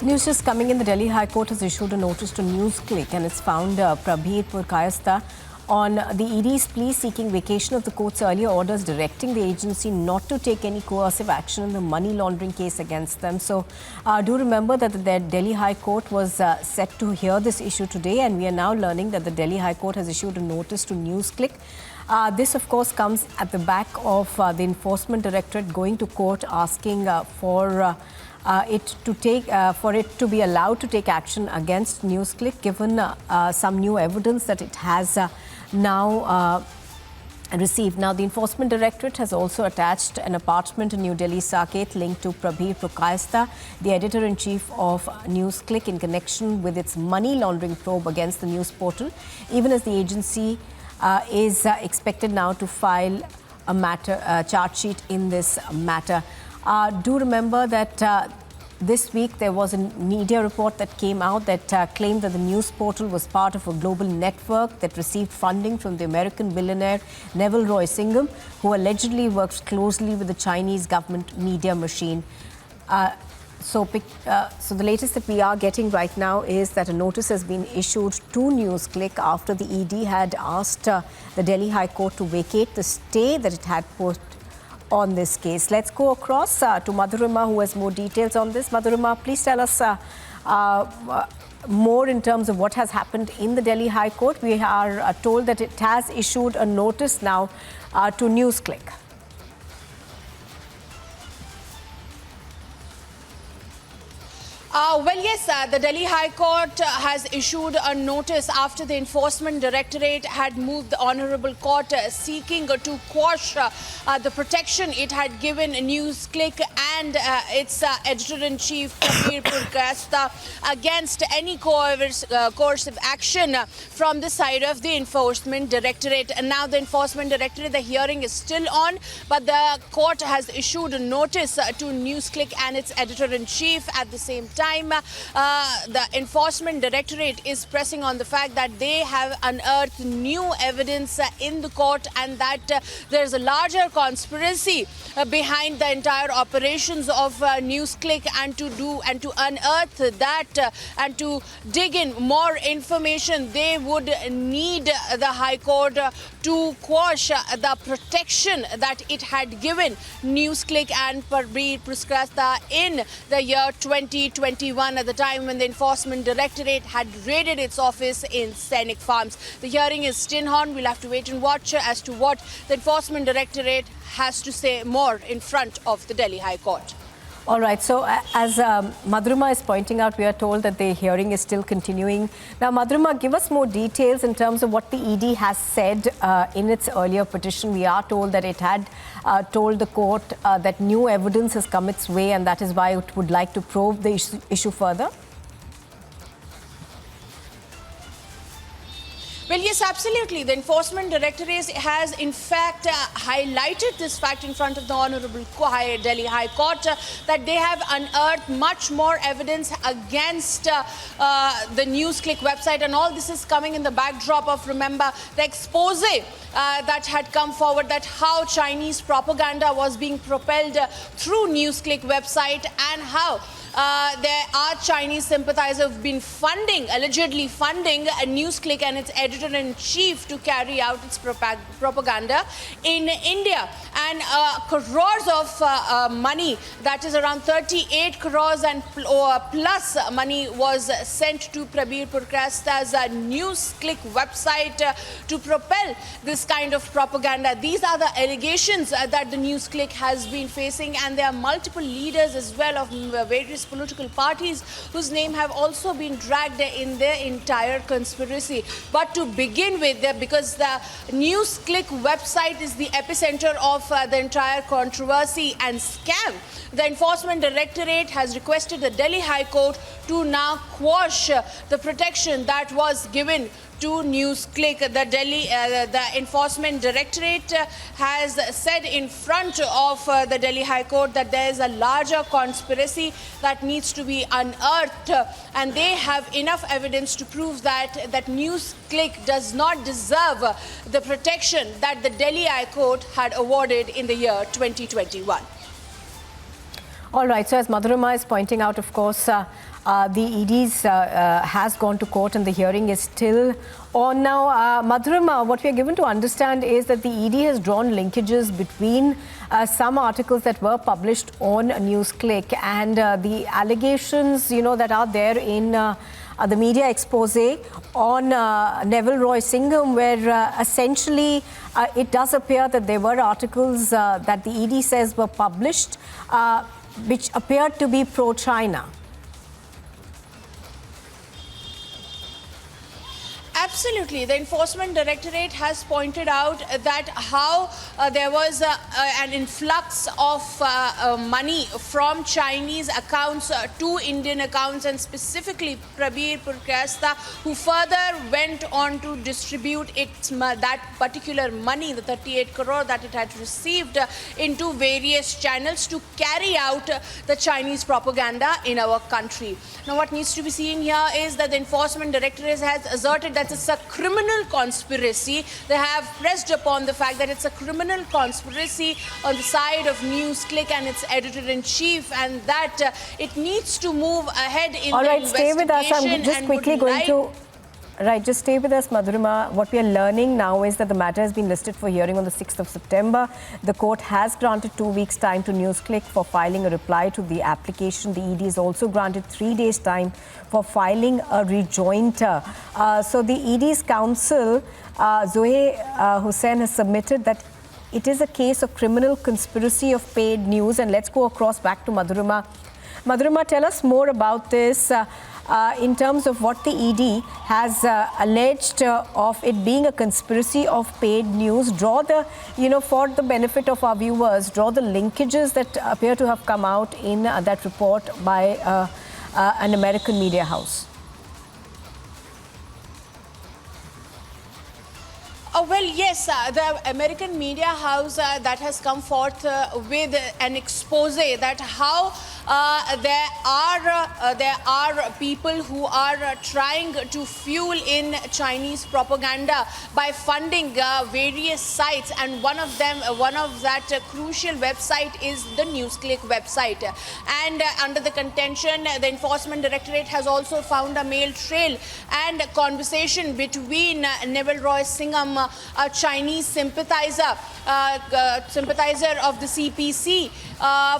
News just coming in. The Delhi High Court has issued a notice to NewsClick and it's found Prabir Purkayastha on the ED's plea seeking vacation of the court's earlier orders directing the agency not to take any coercive action in the money laundering case against them. So do remember that the Delhi High Court was set to hear this issue today, and we are now learning that the Delhi High Court has issued a notice to NewsClick. This, of course, comes at the back of the Enforcement Directorate going to court asking for it to be allowed to take action against NewsClick, given some new evidence that it has now received. Now, the Enforcement Directorate has also attached an apartment in New Delhi Saket linked to Prabir Purkayastha, the editor-in-chief of NewsClick, in connection with its money laundering probe against the news portal, even as the agency is expected now to file a charge sheet in this matter. Do remember that this week there was a media report that came out that claimed that the news portal was part of a global network that received funding from the American billionaire Neville Roy Singham, who allegedly works closely with the Chinese government media machine. So the latest that we are getting right now is that a notice has been issued to NewsClick after the ED had asked the Delhi High Court to vacate the stay that it had put on this case. Let's go across to Madhurima, who has more details on this. Madhurima, please tell us more in terms of what has happened in the Delhi High Court. We are told that it has issued a notice now to NewsClick. Well, yes, the Delhi High Court has issued a notice after the Enforcement Directorate had moved the Honourable Court seeking to quash the protection it had given NewsClick and its editor-in-chief Prabir Purkayastha against any coercive action from the side of the Enforcement Directorate. And now the Enforcement Directorate, the hearing is still on, but the court has issued a notice to NewsClick and its editor-in-chief. At the same time, the Enforcement Directorate is pressing on the fact that they have unearthed new evidence in the court, and that there is a larger conspiracy behind the entire operations of NewsClick, and to unearth that and to dig in more information, they would need the High Court to quash the protection that it had given NewsClick and Prabir Purkayastha in the year 2021, at the time when the Enforcement Directorate had raided its office in Sainik Farms. The hearing is still on. We'll have to wait and watch as to what the Enforcement Directorate has to say more in front of the Delhi High Court. All right. So as Madhurima is pointing out, we are told that the hearing is still continuing. Now, Madhurima, give us more details in terms of what the ED has said in its earlier petition. We are told that it had told the court that new evidence has come its way, and that is why it would like to probe the issue further. Well, yes, absolutely. The Enforcement Directorate has, in fact, highlighted this fact in front of the Honourable Delhi High Court that they have unearthed much more evidence against the NewsClick website. And all this is coming in the backdrop of, remember, the expose that had come forward, that how Chinese propaganda was being propelled through NewsClick website, and how there are Chinese sympathizers who have been allegedly funding NewsClick and its editor-in-chief to carry out its propaganda in India. And crores of money, that is around 38 crores and plus money, was sent to Prabir Purkayastha's NewsClick website to propel this kind of propaganda. These are the allegations that the NewsClick has been facing, and there are multiple leaders as well of various political parties whose name have also been dragged in their entire conspiracy. But to begin with, because the NewsClick website is the epicenter of the entire controversy and scam, the Enforcement Directorate has requested the Delhi High Court to now quash the protection that was given to NewsClick. The Enforcement Directorate has said in front of the Delhi High Court that there is a larger conspiracy that needs to be unearthed, and they have enough evidence to prove that NewsClick does not deserve the protection that the Delhi High Court had awarded in the year 2021. All right. So as Madhurima is pointing out, of course, the ED's has gone to court and the hearing is still on now. Madhurima, what we are given to understand is that the ED has drawn linkages between some articles that were published on NewsClick and the allegations, that are there in the media expose on Neville Roy Singham, where essentially it does appear that there were articles that the ED says were published which appeared to be pro-China. Absolutely. The Enforcement Directorate has pointed out that how there was an influx of money from Chinese accounts to Indian accounts, and specifically Prabir Purkasta, who further went on to distribute that particular money, the 38 crore that it had received, into various channels to carry out the Chinese propaganda in our country. Now, what needs to be seen here is that the Enforcement Directorate has asserted that it's a criminal conspiracy. They have pressed upon the fact that it's a criminal conspiracy on the side of NewsClick and its editor-in-chief, and that it needs to move ahead in the investigation. Stay with us. I'm just quickly going to... Right, just stay with us, Madhurima. What we are learning now is that the matter has been listed for hearing on the 6th of September. The court has granted 2 weeks' time to NewsClick for filing a reply to the application. The ED has also granted 3 days' time for filing a rejoinder. So the ED's counsel, Zoe Hussain, has submitted that it is a case of criminal conspiracy of paid news. And let's go across back to Madhurima. Madhurima, tell us more about this. In terms of what the ED has alleged of it being a conspiracy of paid news. Draw the, for the benefit of our viewers, draw the linkages that appear to have come out in that report by an American media house. Well, yes, the American media house that has come forth with an expose that how there are people who are trying to fuel in Chinese propaganda by funding various sites, and one of that crucial website is the NewsClick website. And under the contention, the Enforcement Directorate has also found a mail trail and a conversation between Neville Roy Singham, a Chinese sympathizer of the CPC,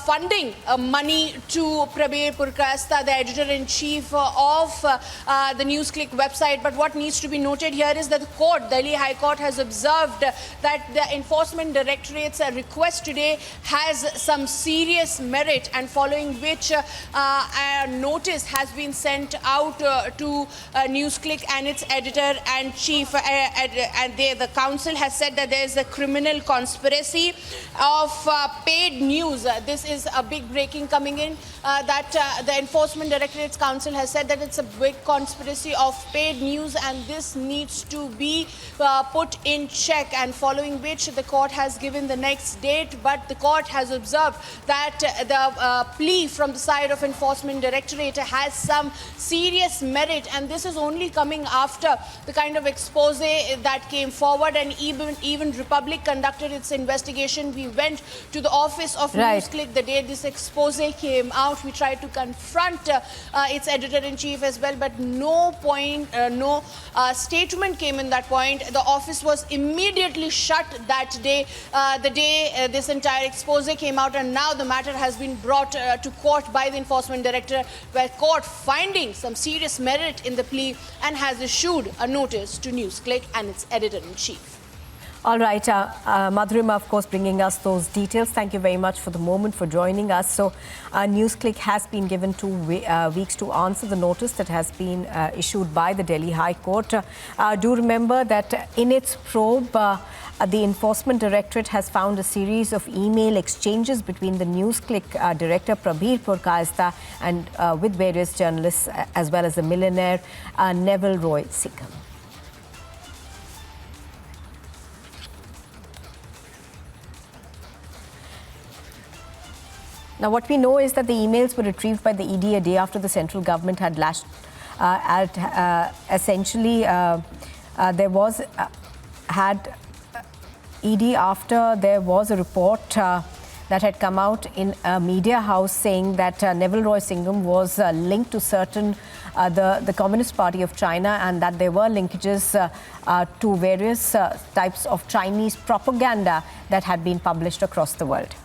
funding money to Prabir Purkasta, the editor-in-chief of the NewsClick website. But what needs to be noted here is that the court, Delhi High Court, has observed that the Enforcement Directorate's request today has some serious merit, and following which a notice has been sent out to NewsClick and its editor-in-chief, and the council has said that there is a criminal conspiracy of paid news. This is a big breaking coming in, that the Enforcement Directorate's council has said that it's a big conspiracy of paid news, and this needs to be put in check, and following which the court has given the next date. But the court has observed that the plea from the side of Enforcement Directorate has some serious merit, and this is only coming after the kind of expose that came forward, and even Republic conducted its investigation. We went to the office of NewsClick the day this expose came out. We tried to confront its editor-in-chief as well, but no statement came in that point. The office was immediately shut that day, the day this entire expose came out, and now the matter has been brought to court by the Enforcement Director, where court finding some serious merit in the plea and has issued a notice to NewsClick and its editor-in-chief. All right, Madhurima, of course, bringing us those details. Thank you very much for the moment, for joining us. So, NewsClick has been given 2 weeks to answer the notice that has been issued by the Delhi High Court. Do remember that in its probe, the Enforcement Directorate has found a series of email exchanges between the NewsClick director Prabir Purkasta and with various journalists, as well as the millionaire Neville Roy Singham. Now, what we know is that the emails were retrieved by the ED a day after the central government had ED after there was a report that had come out in a media house saying that Neville Roy Singham was linked to certain the Communist Party of China, and that there were linkages to various types of Chinese propaganda that had been published across the world.